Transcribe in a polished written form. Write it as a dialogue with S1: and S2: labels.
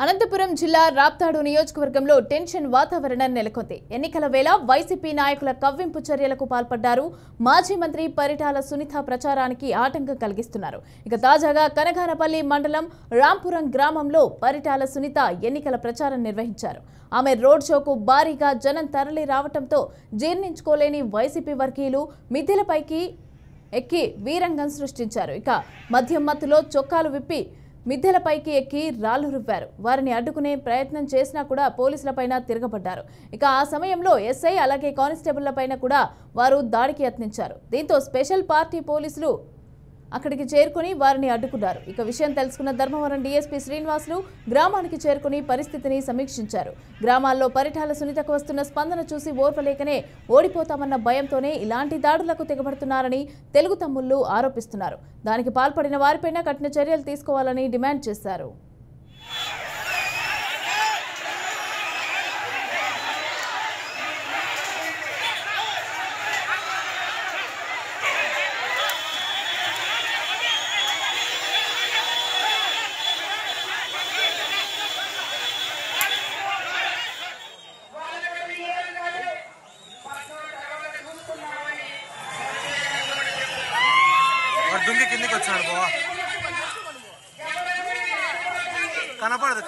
S1: అనంతపురం జిల్లా రాప్తాడు నియోజకవర్గంలో టెన్షన్ వాతావరణం నెలకొంది. ఎన్నికల వేళ వైసీపీ నాయకుల కవ్వింపు చర్యలకు పాల్పడ్డారు. మాజీ మంత్రి పరిటాల సునీత ప్రచారానికి ఆటంకం కలిగిస్తున్నారు. ఇక తాజాగా కనగానపల్లి మండలం రాంపురం గ్రామంలో పరిటాల సునీత ఎన్నికల ప్రచారం నిర్వహించారు. ఆమె రోడ్ షోకు భారీగా జనం తరలి రావడంతో జీర్ణించుకోలేని వైసీపీ వర్గీయులు మిద్దెలపైకి ఎక్కి వీరంగం సృష్టించారు. ఇక మద్యం మత్తులో చొక్కాలు విప్పి మిద్దెలపైకి ఎక్కి రాళ్లు రువ్వారు. వారిని అడ్డుకునే ప్రయత్నం చేసినా కూడా పోలీసులపైన తిరగబడ్డారు. ఇక ఆ సమయంలో ఎస్ఐ అలాగే కానిస్టేబుళ్లపైన కూడా వారు దాడికి యత్నించారు. దీంతో స్పెషల్ పార్టీ పోలీసులు అక్కడికి చేరుకుని వారిని అడ్డుకున్నారు. ఇక విషయం తెలుసుకున్న ధర్మవరం డీఎస్పీ శ్రీనివాసులు గ్రామానికి చేరుకుని పరిస్థితిని సమీక్షించారు. గ్రామాల్లో పరిటాల సునీతకు వస్తున్న స్పందన చూసి ఓర్వలేకనే ఓడిపోతామన్న భయంతోనే ఇలాంటి దాడులకు తెగబడుతున్నారని తెలుగు తమ్ముళ్లు ఆరోపిస్తున్నారు. దానికి పాల్పడిన వారిపైన కఠిన చర్యలు తీసుకోవాలని డిమాండ్ చేశారు.
S2: దుంగి కిందికి వచ్చాడు బావా కనపడదు